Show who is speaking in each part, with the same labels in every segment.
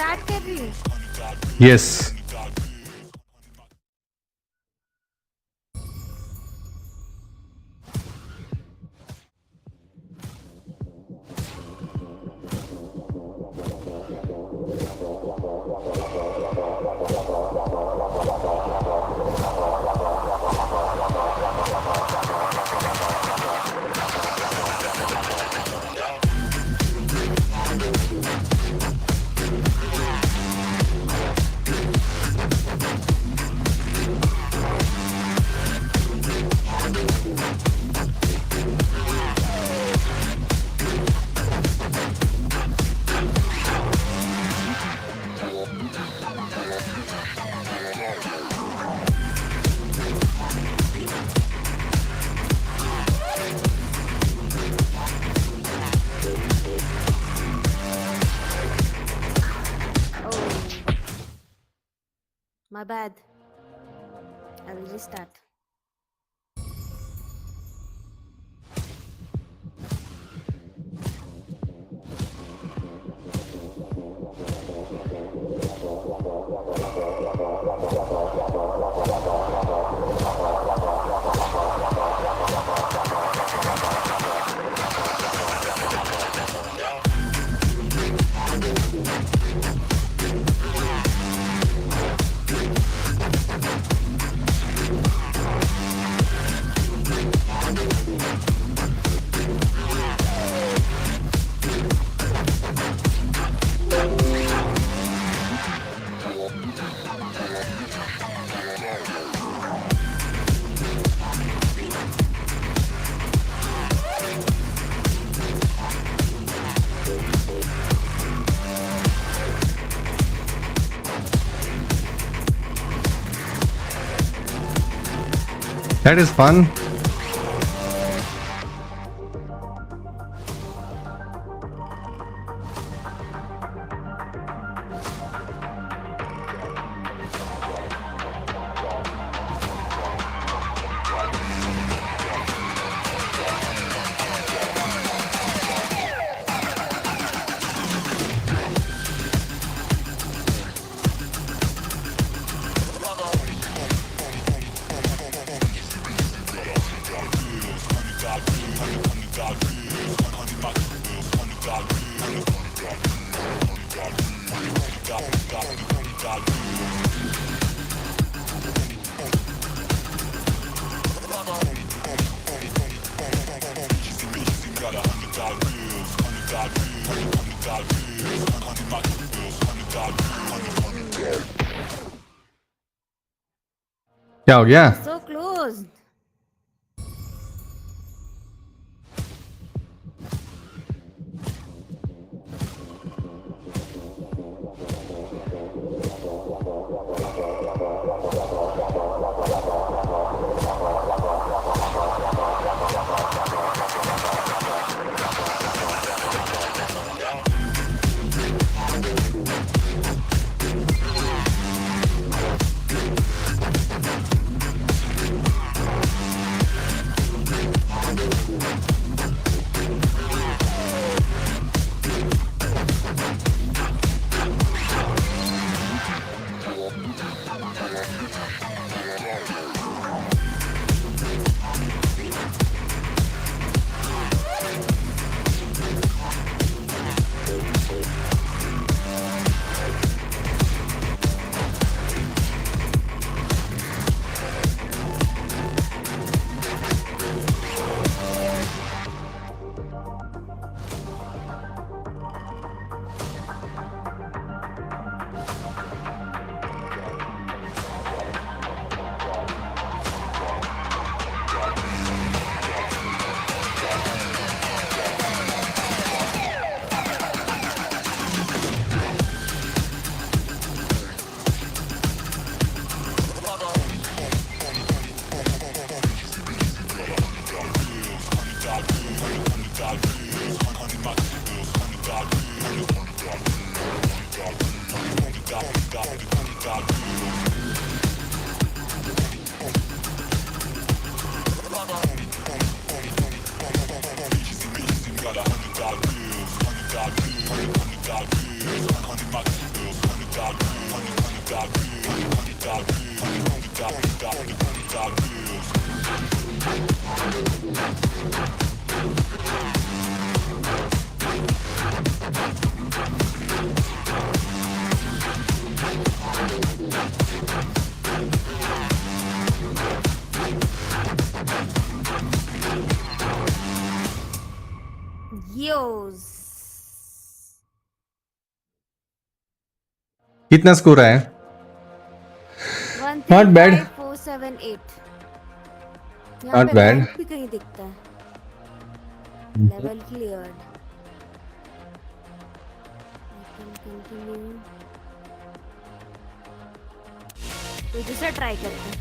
Speaker 1: Start कर रही हूँ.
Speaker 2: Yes.
Speaker 1: Oh, my bad. I will restart.
Speaker 2: That is fun. क्या हो गया?
Speaker 1: So close.
Speaker 3: got $100 bills, $100 bills, $100 bills.
Speaker 1: Yo's.
Speaker 2: कितना स्कोर आया?
Speaker 1: 135478. यहाँ
Speaker 2: Not
Speaker 1: पे
Speaker 2: bad.
Speaker 1: रैंक भी कहीं दिखता है. Level cleared. I can continue. तो दूसरा ट्राई करते हैं.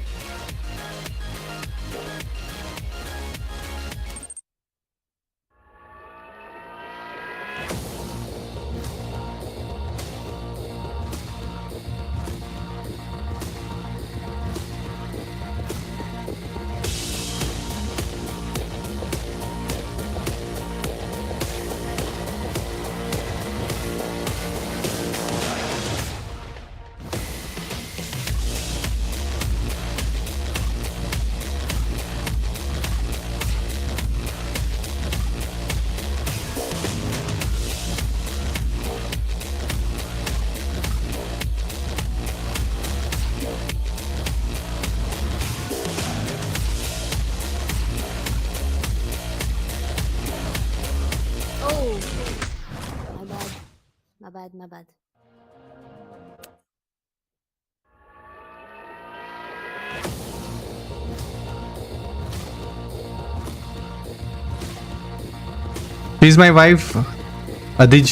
Speaker 1: My bad.
Speaker 2: She's my wife, Adij.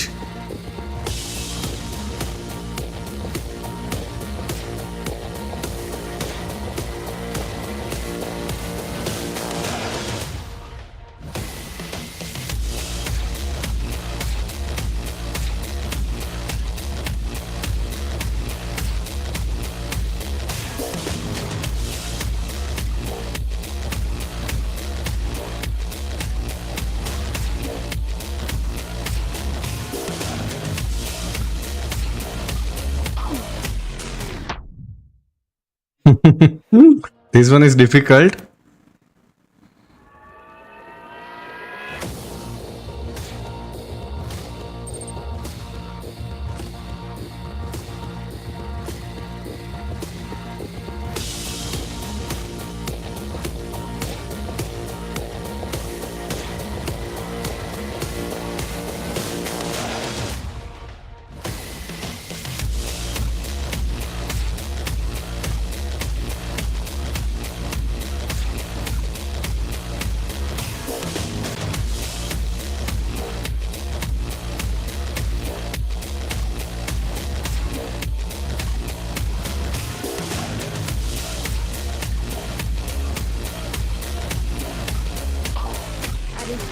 Speaker 2: This one is difficult.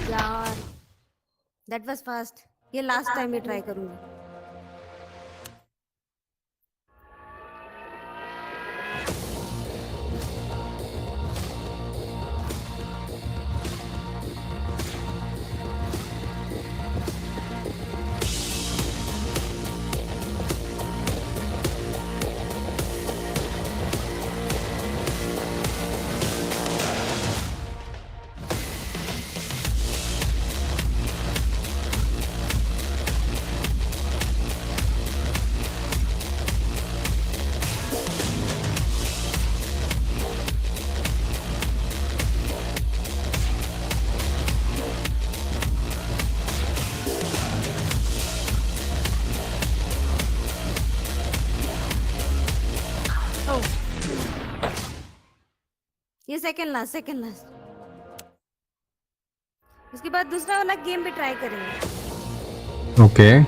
Speaker 1: यार दैट वाज फास्ट. ये लास्ट टाइम में ट्राई करूंगी. ये सेकंड लास्ट. उसके बाद दूसरा वाला गेम भी ट्राई करेंगे.
Speaker 2: Okay.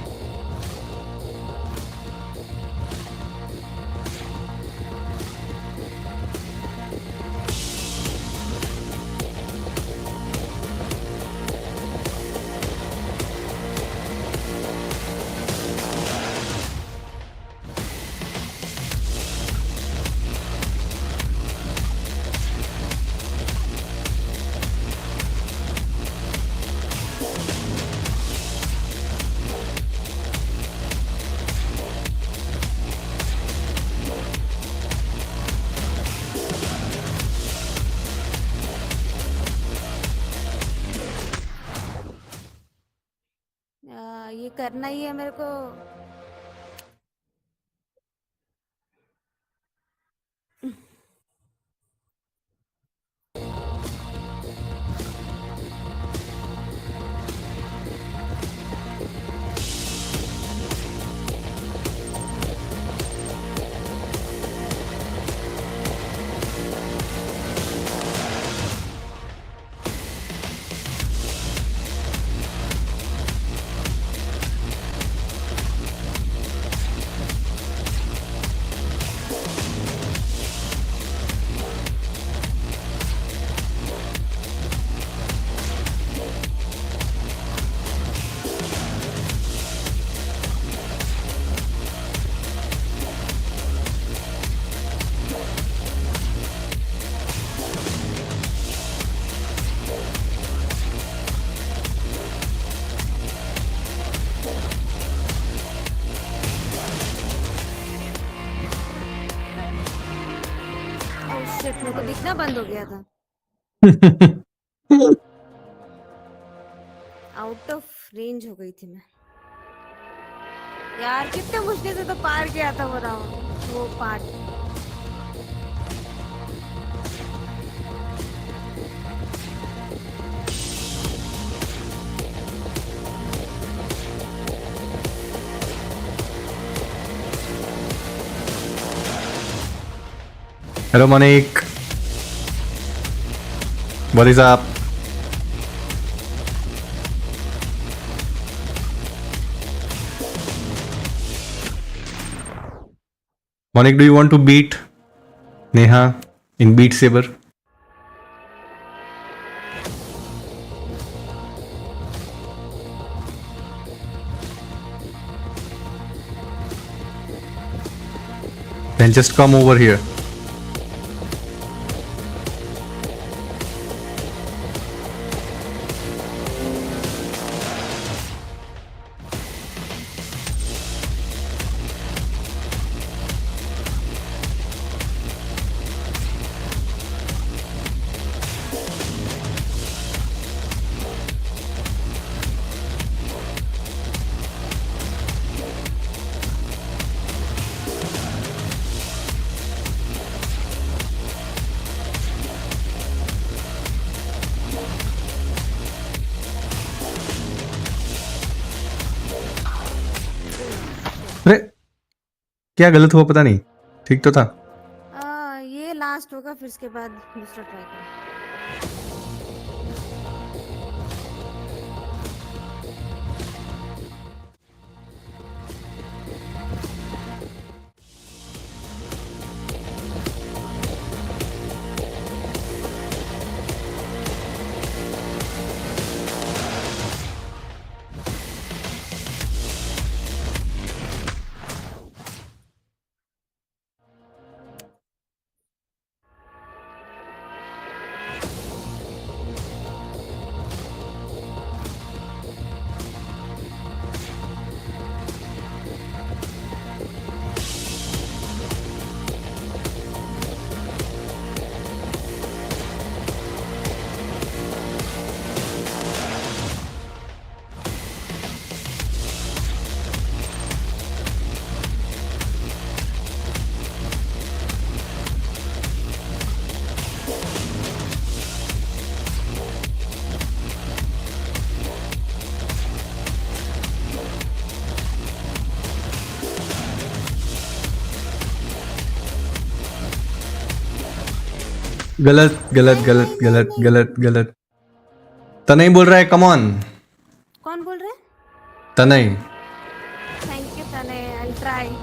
Speaker 1: ये करना ही है मेरे को। ओह शिट, मेरे को दिखना बंद हो गया था। आउट ऑफ रेंज हो गई थी मैं। यार कितने मुश्किल से तो पार किया था वो राउंड, वो part.
Speaker 2: Hello, Monique. What is up? Monique, do you want to beat Neha in Beat Saber? Then just come over here. अरे क्या गलत हुआ पता नहीं, ठीक तो था।
Speaker 1: ये लास्ट होगा, फिर इसके बाद दूसरा ट्राई करें।
Speaker 2: गलत गलत गलत गलत गलत गलत। तनय बोल रहा है, कम ऑन।
Speaker 1: कौन बोल रहे?
Speaker 2: तनय।
Speaker 1: थैंक यू तने, I try.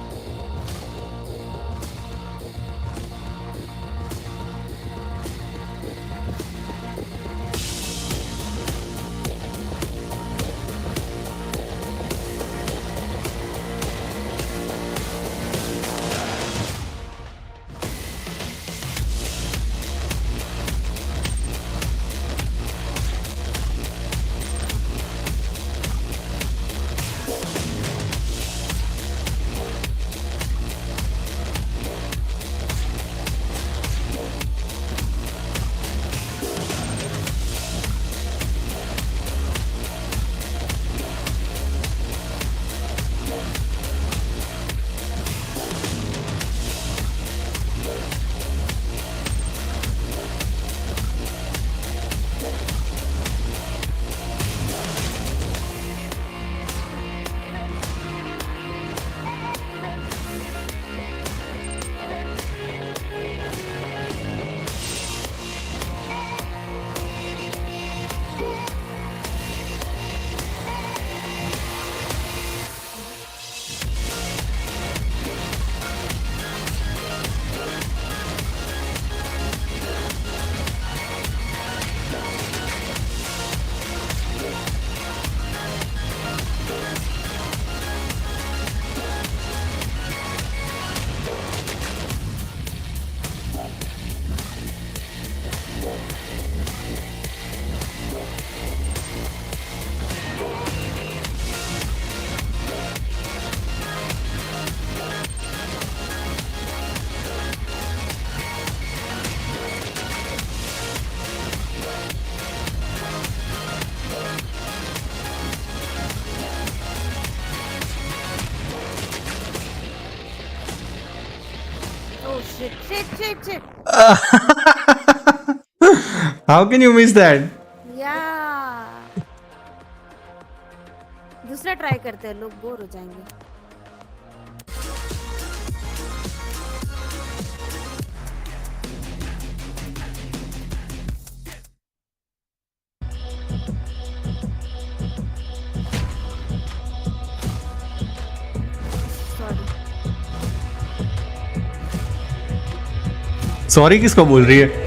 Speaker 1: Shit.
Speaker 2: How can you miss that?
Speaker 1: या दूसरा ट्राई करते हैं, लोग बोर हो जाएंगे. सॉरी.
Speaker 2: सॉरी किसको बोल रही है?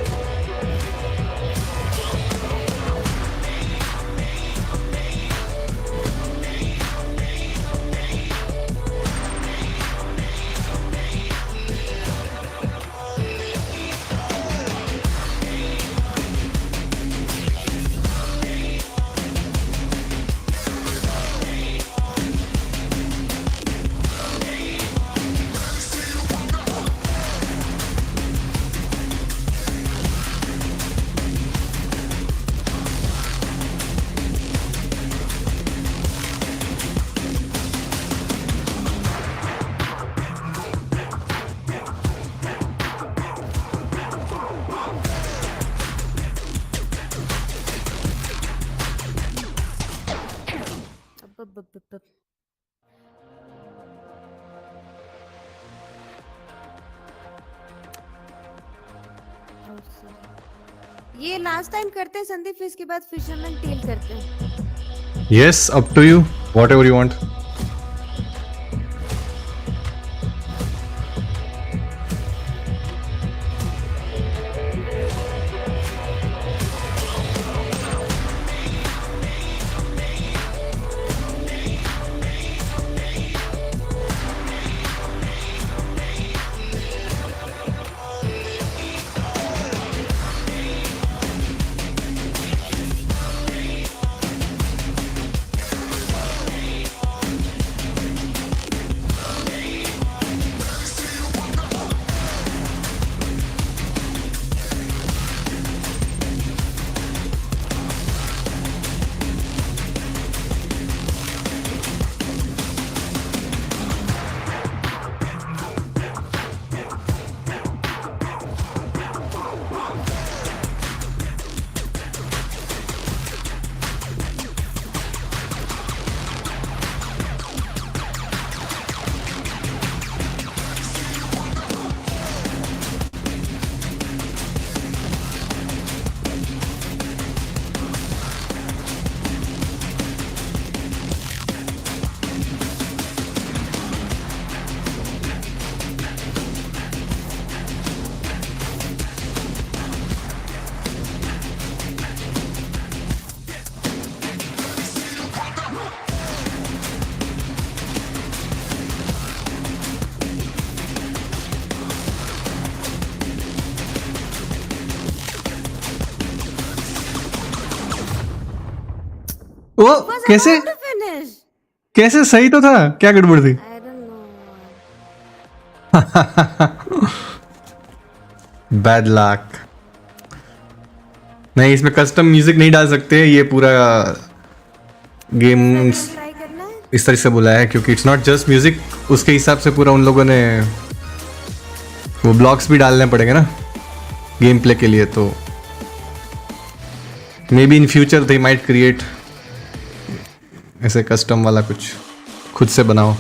Speaker 1: अब. ये लास्ट टाइम करते हैं संदीप, फिर इसके बाद फिशरमैन टेल करते हैं.
Speaker 2: Yes, up to you. Whatever you want. वो कैसे
Speaker 1: फिनिश.
Speaker 2: कैसे सही तो था, क्या गड़बड़ थी?
Speaker 1: I don't know.
Speaker 2: Bad luck. नहीं, इसमें कस्टम म्यूजिक नहीं डाल सकते, ये पूरा गेम
Speaker 1: ट्राई करना है.
Speaker 2: इस तरह से बोला है क्योंकि इट्स नॉट जस्ट म्यूजिक, उसके हिसाब से पूरा उन लोगों ने वो ब्लॉक्स भी डालने पड़ेंगे ना गेम प्ले के लिए. तो may be in future they might create ऐसे कस्टम वाला कुछ खुद से बनाओ.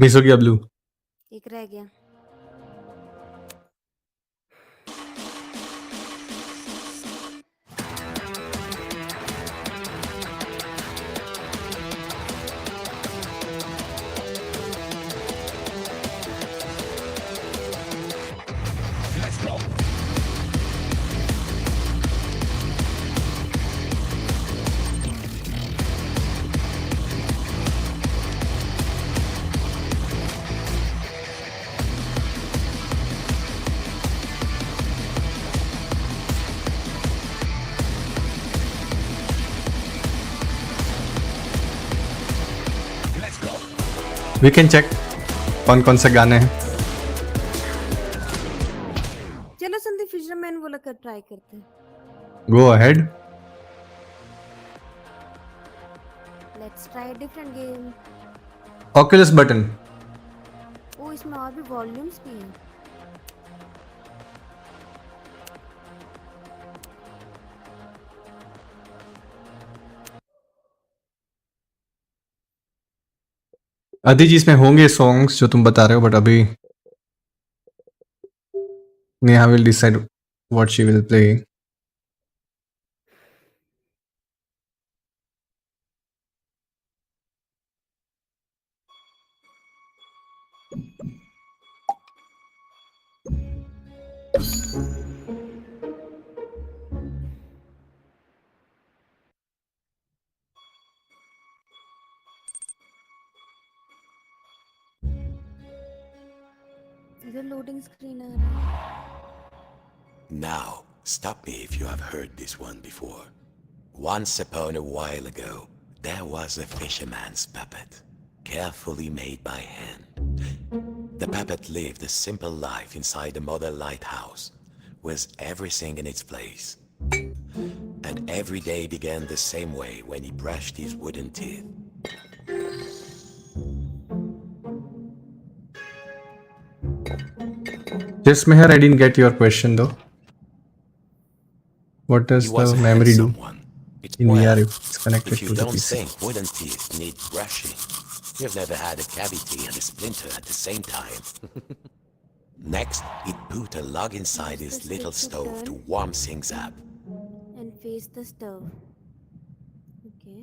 Speaker 2: मिस हो गया ब्लू.
Speaker 1: एक रह गया.
Speaker 2: We can check कौन कौन से गाने हैं.
Speaker 1: चलो संदीप फिशरमैन बोला कर ट्राई करते हैं.
Speaker 2: Go ahead.
Speaker 1: Let's try different game.
Speaker 2: Oculus button.
Speaker 1: ओ इसमें और भी वॉल्यूम्स भी हैं.
Speaker 2: अधी जी इसमें होंगे सॉन्ग्स जो तुम बता रहे हो बट अभी Neha will decide what she will play.
Speaker 1: इधर लोडिंग स्क्रीन आ रहा है.
Speaker 3: Now, stop me if you have heard this one before. Once upon a while ago, there was a fisherman's puppet, carefully made by hand. The puppet lived a simple life inside a model lighthouse, with everything in its place. And every day began the same way when he brushed his wooden teeth.
Speaker 2: Just Meher, I didn't get your question though. What does
Speaker 3: He was
Speaker 2: the
Speaker 3: a
Speaker 2: memory do
Speaker 3: handsome one. It's
Speaker 2: in VR
Speaker 3: well,
Speaker 2: if it's connected
Speaker 3: if you
Speaker 2: to the
Speaker 3: don't
Speaker 2: PC?
Speaker 3: think wooden teeth need brushing, you've never had a cavity and a splinter at the same time. Next, he'd put a log inside his little stove to warm things up.
Speaker 1: And face the stove. Okay.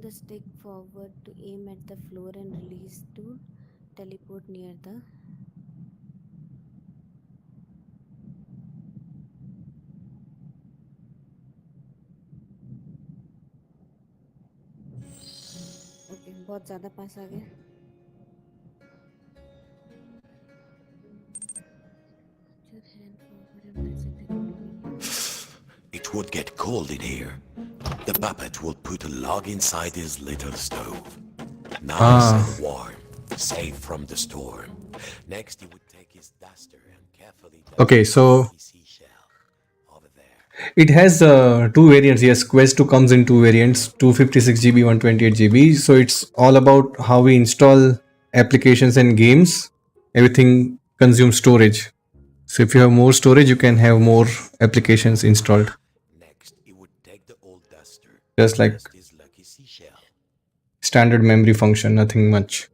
Speaker 1: The stick forward to aim at the floor and release to teleport near the. Okay बहुत ज़्यादा पास आ गए.
Speaker 3: It would get cold in here. The puppet would put a log inside his little stove. Nice and warm, safe from the storm. Next, he would take his duster and carefully dust
Speaker 2: Okay, so
Speaker 3: the seashell over there.
Speaker 2: it has two variants. Yes, Quest 2 comes in two variants, 256 GB, 128 GB. So it's all about how we install applications and games. Everything consumes storage. So if you have more storage, you can have more applications installed.
Speaker 3: Next, he would take the old duster,
Speaker 2: Just like
Speaker 3: dust his lucky seashell.
Speaker 2: standard memory function, nothing much.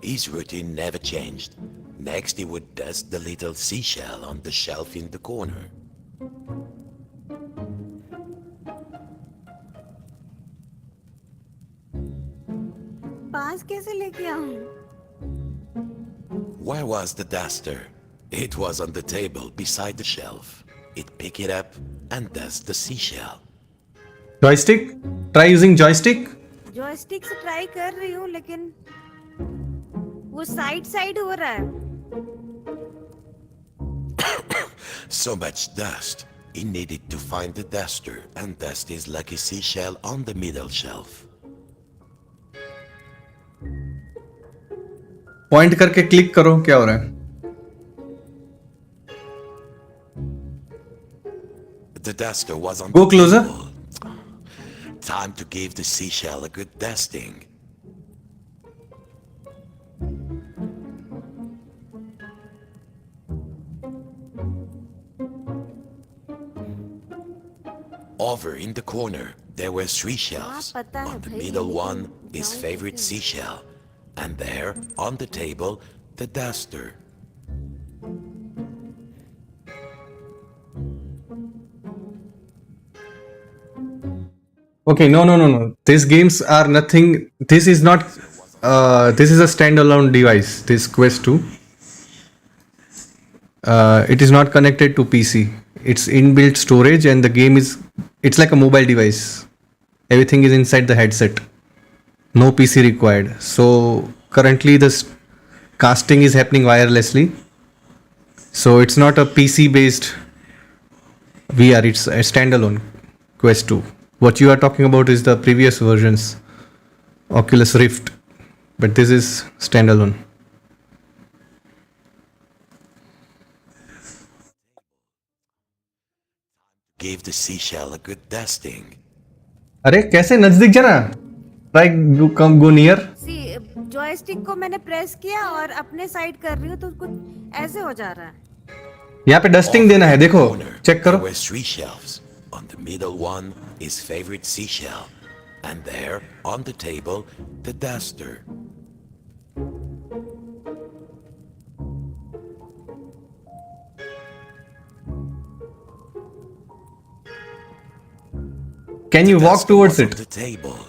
Speaker 3: His routine never changed. Next, he would dust the little seashell on the shelf in the corner.
Speaker 1: पास कैसे लेके आऊं?
Speaker 3: Where was the duster? It was on the table beside the shelf. He'd pick it up and dust the seashell.
Speaker 2: Joystick? Try using joystick?
Speaker 1: Joystick से try कर रही हूँ लेकिन वो side side हो रहा है.
Speaker 3: So much dust. He needed to find the duster and dust his lucky seashell on the middle shelf.
Speaker 2: Point करके क्लिक करो, क्या हो रहा है?
Speaker 3: The duster was on
Speaker 2: Go
Speaker 3: the
Speaker 2: closer.
Speaker 3: table. Time to give the seashell a good dusting. Over in the corner, there were three shelves.
Speaker 1: पता है
Speaker 3: On the
Speaker 1: भाई,
Speaker 3: middle one
Speaker 1: लेकिन
Speaker 3: is
Speaker 1: जाऊँ
Speaker 3: favorite
Speaker 1: कैसे?
Speaker 3: seashell. And there, on the table, the duster.
Speaker 2: Okay, no. These games are nothing. This is not. This is a standalone device. This Quest 2. It is not connected to PC. It's inbuilt storage, and the game is. It's like a mobile device. Everything is inside the headset. No PC required. So currently, this casting is happening wirelessly. So it's not a PC based VR. It's a standalone Quest 2. What you are talking about is the previous versions, Oculus Rift, but this is standalone.
Speaker 3: Gave the seashell a good dusting.
Speaker 2: अरे कैसे नजदीक जाना? Try go near.
Speaker 1: सी joystick को मैंने press किया और अपने side कर रही हूँ तो कुछ ऐसे हो जा रहा है.
Speaker 2: यहाँ पे डस्टिंग देना है, देखो चेक
Speaker 3: There
Speaker 2: करो.
Speaker 3: were three shelves. On the middle one is favorite seashell. And there, on the table, the duster.
Speaker 2: Can you walk
Speaker 3: Duster
Speaker 2: towards
Speaker 3: was on
Speaker 2: it?
Speaker 3: the table.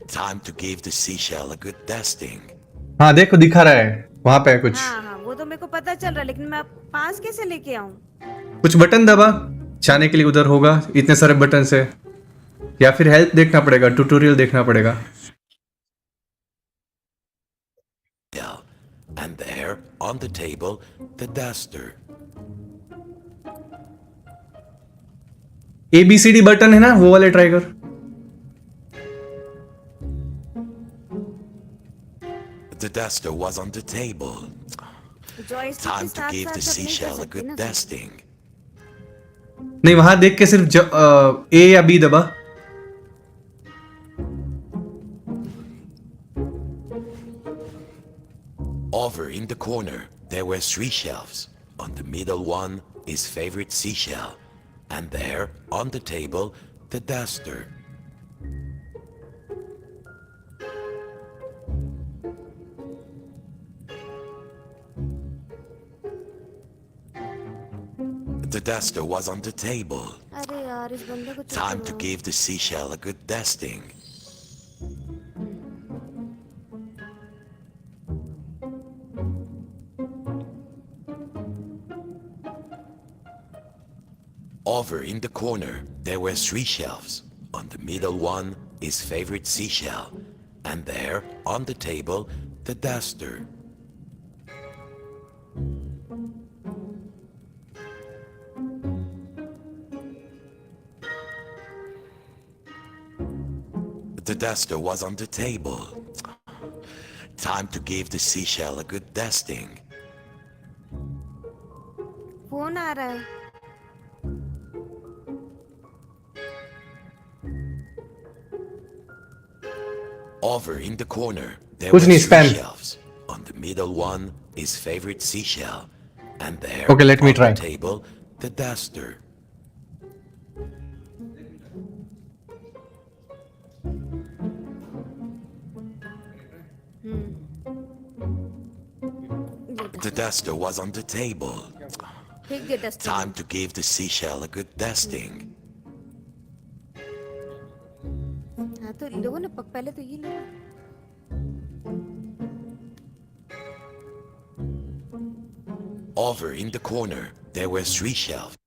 Speaker 3: Time to give the seashell a good dusting.
Speaker 2: हाँ देखो दिखा रहा है वहां पे है कुछ.
Speaker 1: हाँ, वो तो मेरे को पता चल रहा है, लेकिन मैं पास कैसे लेके आऊँ?
Speaker 2: कुछ बटन दबा जाने के लिए उधर होगा इतने सारे बटन से, या फिर हेल्प देखना पड़ेगा, ट्यूटोरियल देखना पड़ेगा.
Speaker 3: And there, on the table, the duster.
Speaker 2: ABCD button है ना, वो वाले ट्राई कर.
Speaker 3: The duster was on the table.
Speaker 1: Joystick के
Speaker 3: Time to
Speaker 1: साथ
Speaker 3: give the
Speaker 1: साथ नहीं कर
Speaker 3: seashell a
Speaker 1: सकती
Speaker 3: good
Speaker 1: ना.
Speaker 3: dusting.
Speaker 2: नहीं वहां देख के सिर्फ A या B दबा.
Speaker 3: Over in the corner, there were three shelves. On the middle one is favorite seashell. And there, on the table, the duster. The duster was on the table.
Speaker 1: अरे यार, इस बंदे को
Speaker 3: Time
Speaker 1: चुप
Speaker 3: to give the seashell a good dusting. Over in the corner, there were three shelves. On the middle one is favorite seashell. And there, on the table, the duster. The duster was on the table. Time to give the seashell a good dusting.
Speaker 1: Phone आ रहा है.
Speaker 3: Over in the corner, there
Speaker 2: कुछ
Speaker 3: were
Speaker 2: नहीं,
Speaker 3: three
Speaker 2: spam.
Speaker 3: shelves. On the middle one is favorite seashell. And there,
Speaker 2: Okay, let me
Speaker 3: on
Speaker 2: try.
Speaker 3: the table, the duster. The duster was on the table.
Speaker 1: फेंक दे dustbin.
Speaker 3: Time to give the seashell a good dusting.
Speaker 1: हाँ तो लोगों ने पहले तो ये लो.
Speaker 3: Over in the corner, there were three shelves.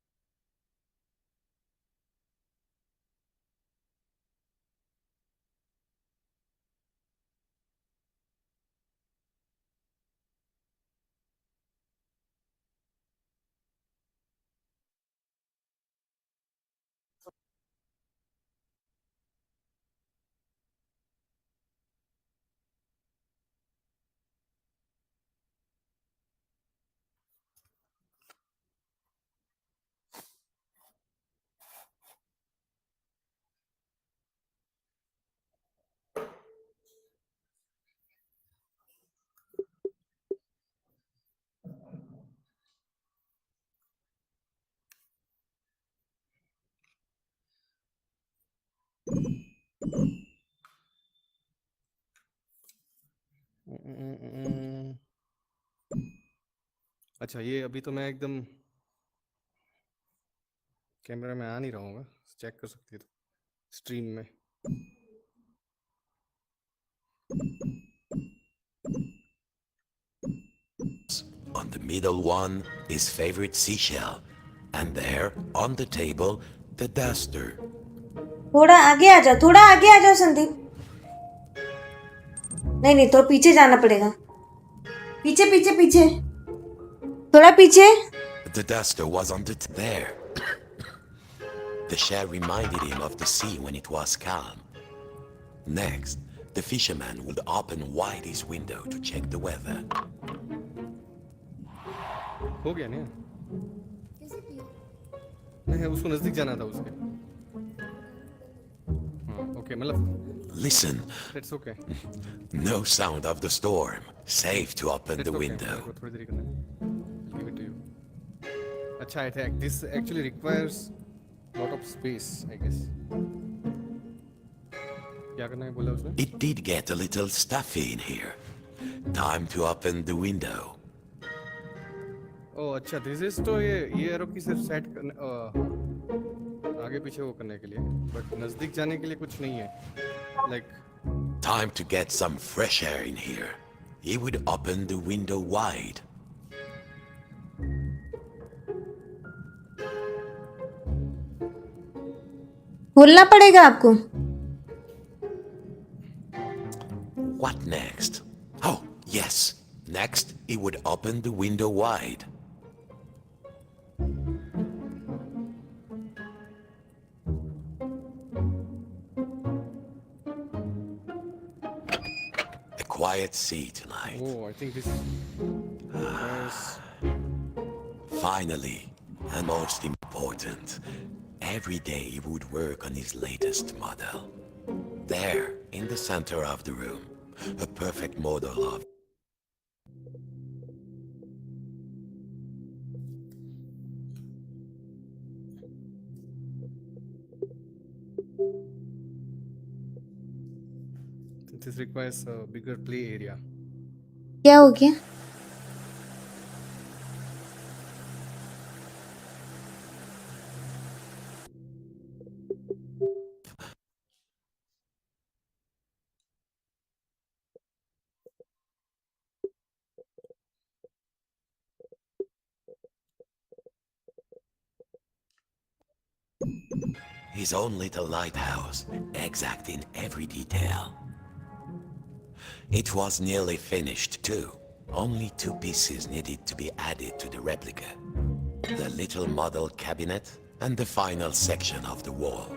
Speaker 2: अच्छा, ये अभी तो मैं एकदम कैमरा में आ नहीं रहा हूँ, चेक कर सकती है तो स्ट्रीम में।
Speaker 3: On the middle one, his favorite seashell. And there, on the table, the duster.
Speaker 1: थोड़ा आगे आ जाओ, थोड़ा आगे आ जाओ संदीप। नहीं नहीं, तो पीछे जाना पड़ेगा। पीछे पीछे पीछे, थोड़ा पीछे।
Speaker 3: The duster was on there. The shell reminded him of the sea when it was calm. Next, the fisherman would open wide his window to check the weather.
Speaker 2: हो गया नहीं? नहीं, उसको नजदीक जाना था उसके। हाँ, ओके, मतलब।
Speaker 3: Listen.
Speaker 2: That's okay.
Speaker 3: No sound of the storm. Safe to open the window.
Speaker 2: थोड़ी देरी करना है। I'll give it to you. अच्छा, I think this actually requires lot of space, I guess. क्या करना है बोला उसने?
Speaker 3: It did get a little stuffy in here. Time to open the window.
Speaker 2: ओह अच्छा, this is तो ये एरो की सिर्फ सेट करने, आगे पीछे वो करने के लिए, बट नजदीक जाने के लिए कुछ नहीं है, like.
Speaker 3: Time to get some fresh air in here. He would open the window wide.
Speaker 1: खोलना पड़ेगा आपको।
Speaker 3: What next? Oh, yes. Next, he would open the window wide. A quiet sea tonight.
Speaker 2: Oh, I think this is
Speaker 3: Finally, and most important, every day he would work on his latest model. There, in the center of the room, a perfect model of
Speaker 2: this requires a bigger play area.
Speaker 1: क्या हो गया?
Speaker 3: his own little lighthouse, exact in every detail. It was nearly finished too. Only 2 pieces needed to be added to the replica. The little model cabinet and the final section of the wall.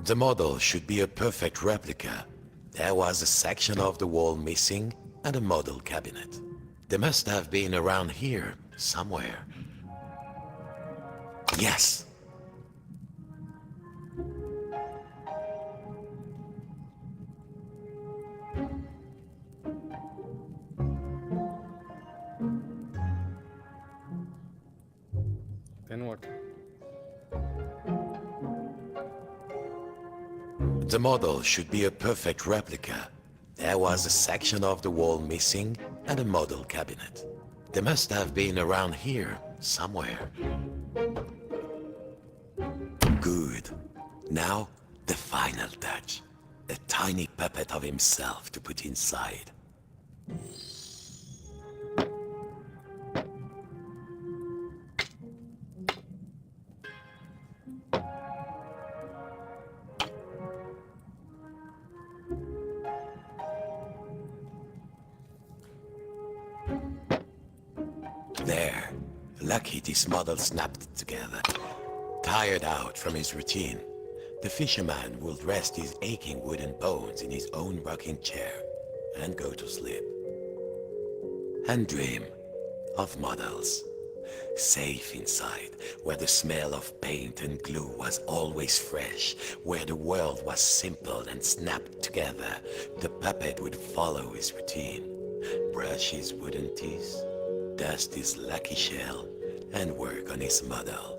Speaker 3: The model should be a perfect replica. There was a section of the wall missing and a model cabinet. They must have been around here, somewhere. Yes!
Speaker 2: Then what?
Speaker 3: The model should be a perfect replica. There was a section of the wall missing and a model cabinet. They must have been around here, somewhere. Good. Now, the final touch. A tiny puppet of himself to put inside. There. Lucky this model snapped together. Tired out from his routine, the fisherman would rest his aching wooden bones in his own rocking chair and go to sleep. And dream of models. Safe inside, where the smell of paint and glue was always fresh, where the world was simple and snapped together, the puppet would follow his routine. Brush his wooden teeth, dust his lucky shell and work on his model.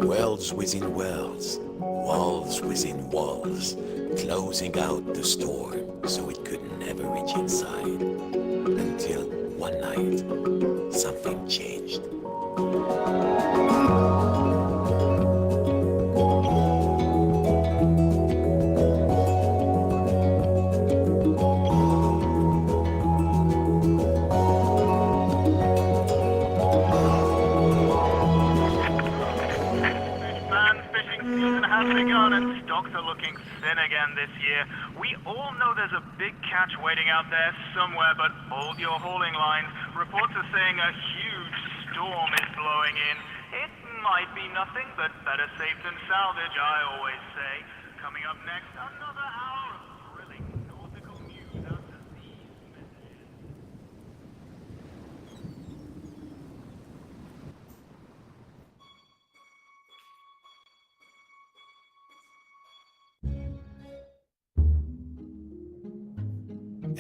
Speaker 3: Worlds within worlds, walls within walls, closing out the storm so it could never reach inside. Until one night, something changed.
Speaker 4: Has begun and stocks are looking thin again this year. We all know there's a big catch waiting out there somewhere, but hold your hauling lines. Reports are saying a huge storm is blowing in. It might be nothing, but better safe than salvage, I always say. Coming up next, another hour of thrilling nautical news after these messages.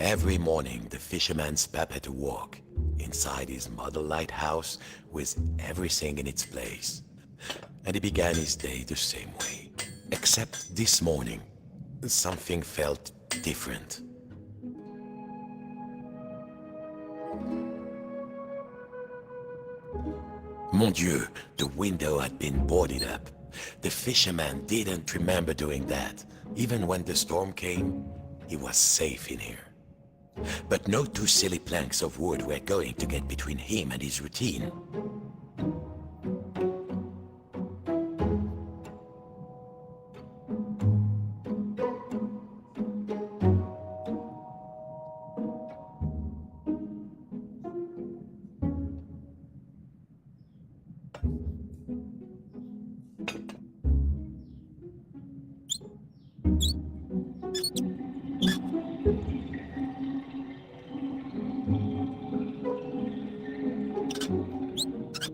Speaker 3: Every morning, the fisherman's puppet awoke inside his model lighthouse with everything in its place. And he began his day the same way. Except this morning, something felt different. Mon Dieu, the window had been boarded up. The fisherman didn't remember doing that. Even when the storm came, he was safe in here. But no two silly planks of wood were going to get between him and his routine.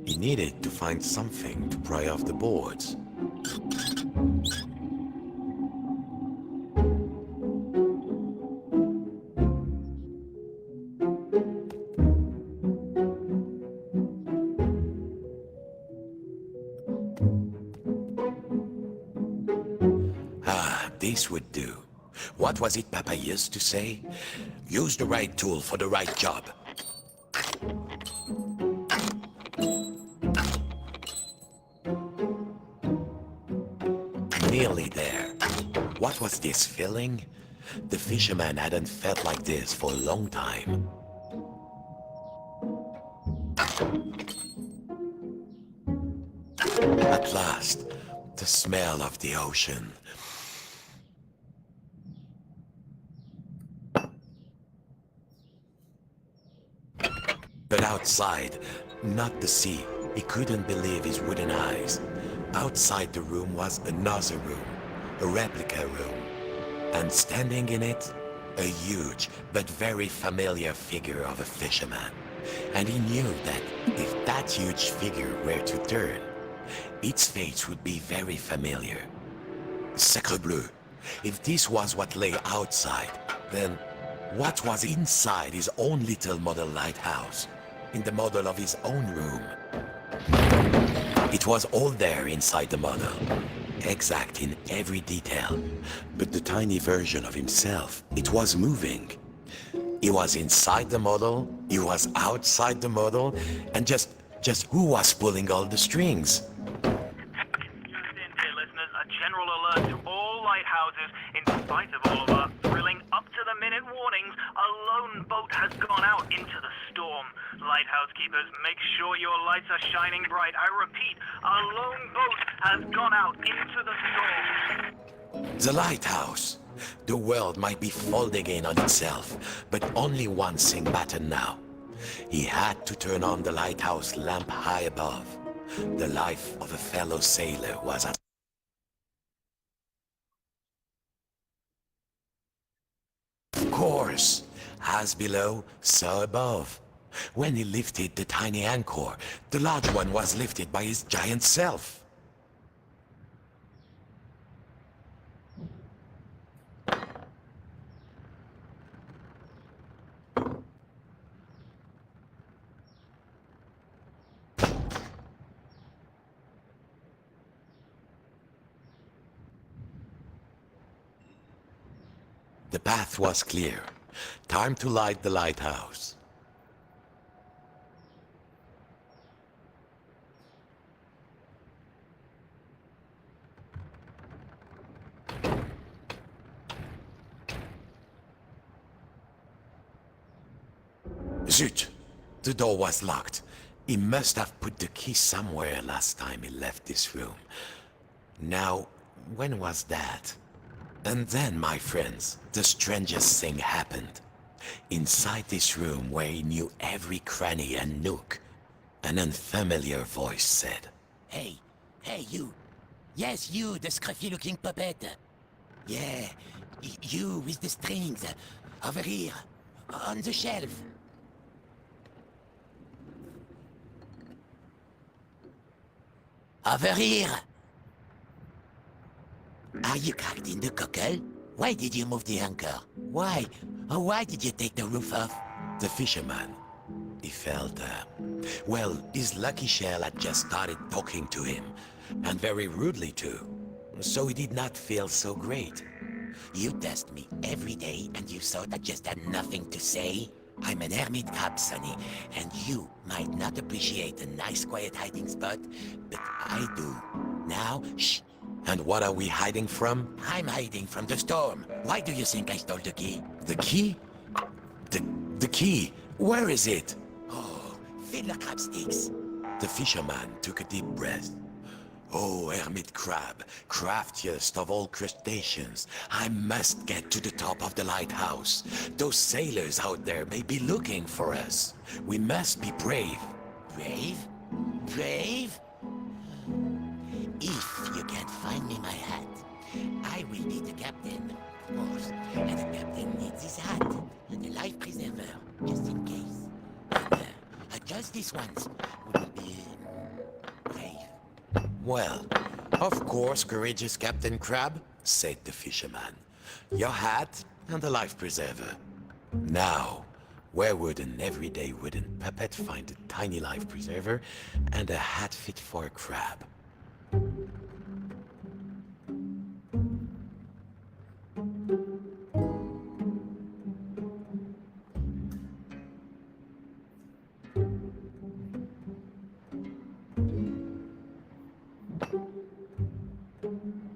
Speaker 3: He needed to find something to pry off the boards. This would do. What was it Papa used to say? Use the right tool for the right job. Nearly there. What was this feeling? The fisherman hadn't felt like this for a long time. At last, the smell of the ocean. But outside, not the sea, he couldn't believe his wooden eyes. Outside the room was another room, a replica room. And standing in it, a huge but very familiar figure of a fisherman. And he knew that if that huge figure were to turn, its face would be very familiar. Sacre bleu! If this was what lay outside, then what was inside his own little model lighthouse? In the model of his own room? It was all there inside the model, exact in every detail. But the tiny version of himself, it was moving. He was inside the model, he was outside the model, and just who was pulling all the strings?
Speaker 4: Dear listeners, a general alert to all lighthouses. In spite of all of our thrilling up-to-the-minute warnings, a lone boat has gone out into the storm. Lighthouse keepers, make sure your lights are shining bright. I repeat, a lone boat has gone out into the storm.
Speaker 3: The lighthouse. The world might be folding in on itself, but only one thing mattered now. He had to turn on the lighthouse lamp high above. The life of a fellow sailor was at Of course, As below, so above. When he lifted the tiny anchor, the large one was lifted by his giant self. The path was clear. Time to light the lighthouse. Zut! The door was locked. He must have put the key somewhere last time he left this room. Now, when was that? And then, my friends, the strangest thing happened. Inside this room where he knew every cranny and nook, an unfamiliar voice said,
Speaker 5: Hey, you. Yes, you, the scruffy-looking puppet. Yeah, you with the strings. Over here, on the shelf. Over here. Are you cracked in the cockle? Why did you move the anchor? Why? Oh, why did you take the roof off?
Speaker 3: The fisherman. He felt, well, his lucky shell had just started talking to him, and very rudely too. So he did not feel so great.
Speaker 5: You test me every day and you thought I just had nothing to say? I'm an hermit crab, Sonny, and you might not appreciate a nice quiet hiding spot, but I do. Now, shh.
Speaker 3: And what are we hiding from?
Speaker 5: I'm hiding from the storm. Why do you think I stole the key?
Speaker 3: The key? The key? Where is it?
Speaker 5: Oh, fiddler crab sticks.
Speaker 3: The fisherman took a deep breath. Oh, hermit crab, craftiest of all crustaceans, I must get to the top of the lighthouse. Those sailors out there may be looking for us. We must be brave.
Speaker 5: Brave? Brave? If you can't find me my hat, I will be the captain, of course. And the captain needs his hat and a life preserver, just in case. And just this once would be brave.
Speaker 3: Well, of course, courageous Captain Crab, said the fisherman. Your hat and a life preserver. Now, where would an everyday wooden puppet find a tiny life preserver and a hat fit for a crab?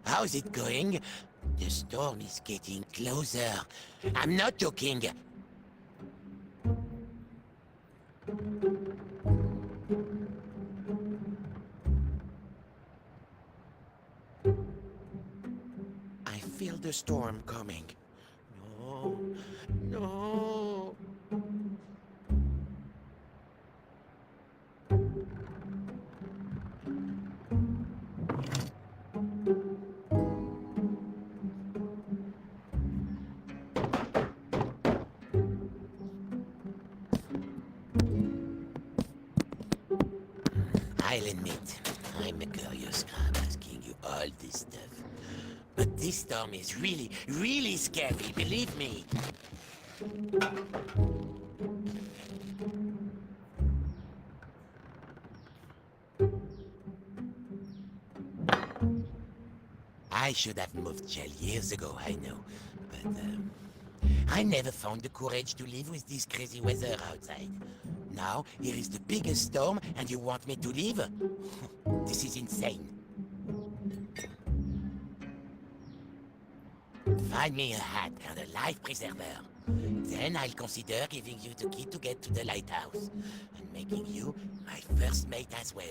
Speaker 5: How's it going? The storm is getting closer. I'm not joking. I feel the storm coming. No, no. I'll admit, I'm a curious crab asking you all this stuff. But this storm is really, really scary, believe me. I should have moved Shell years ago, I know. But, I never found the courage to live with this crazy weather outside. Now, here is the biggest storm, and you want me to leave? This is insane. Find me a hat and a life preserver. Then I'll consider giving you the key to get to the lighthouse, and making you my first mate as well.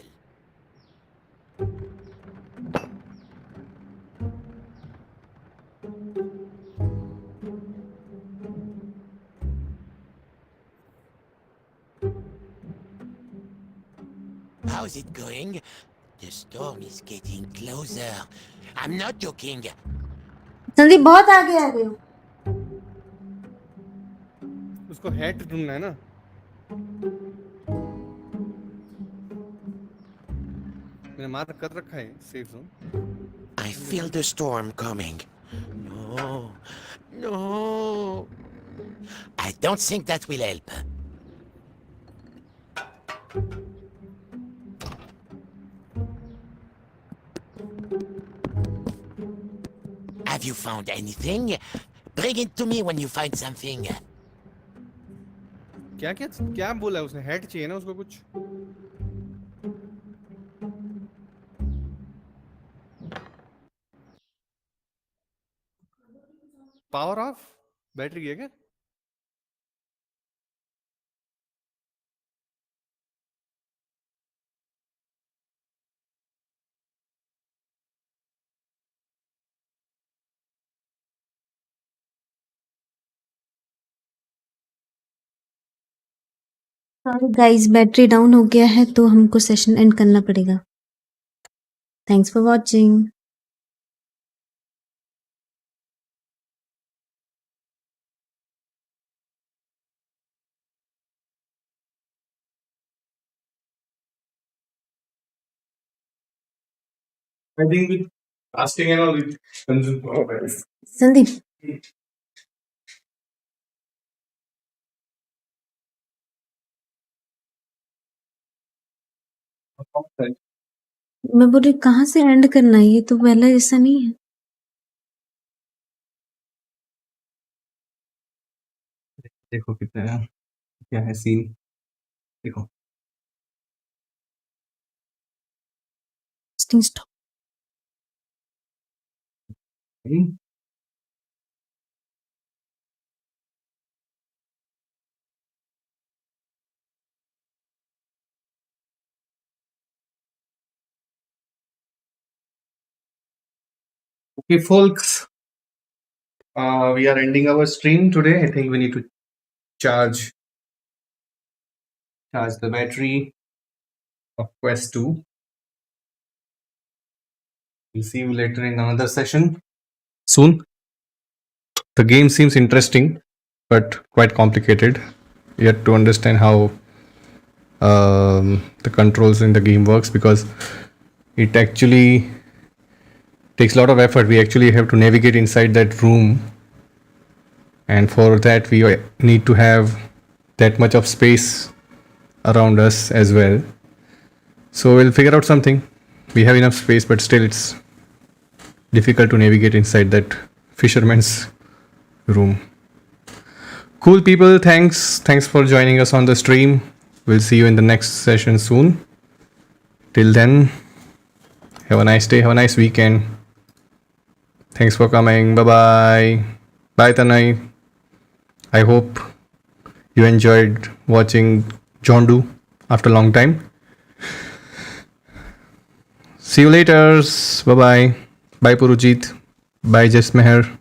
Speaker 5: How's it going? The storm is getting closer. I'm not joking.
Speaker 1: Sandeep बहुत आगे आ गए हो.
Speaker 2: उसको hat ढूंढना है ना. मैंने mark कर रखा है safe zone.
Speaker 5: I feel the storm coming. No. No. I don't think that will help. Have you found anything? Bring it to me when you find something.
Speaker 2: क्या क्या क्या बोला उसने? हैट चाहिए ना उसको कुछ. पावर ऑफ बैटरी है क्या?
Speaker 6: गाइस बैटरी डाउन हो गया है तो हमको सेशन एंड करना पड़ेगा. Thanks for watching.
Speaker 2: I think with casting and all, it consumes power.
Speaker 6: Sandeep मैं बोल रही कहाँ से एंड करना है? ये तो पहले जैसा नहीं है.
Speaker 2: देखो कितना क्या है सीन. देखो.
Speaker 6: Stop.
Speaker 2: Okay, folks. We are ending our stream today. I think we need to charge the battery of Quest 2. We'll see you later in another session soon. The game seems interesting, but quite complicated. Yet to understand how the controls in the game works, because it actually takes a lot of effort. We actually have to navigate inside that room, and for that we need to have that much of space around us as well. So we'll figure out something. We have enough space, but still it's difficult to navigate inside that fisherman's room. Cool people, thanks for joining us on the stream. We'll see you in the next session soon. Till then, have a nice day, have a nice weekend. Thanks for coming. Bye bye. Bye Tanai. I hope you enjoyed watching Jondu after a long time. See you later. Bye bye. Bye Purujit. Bye Jasmeher.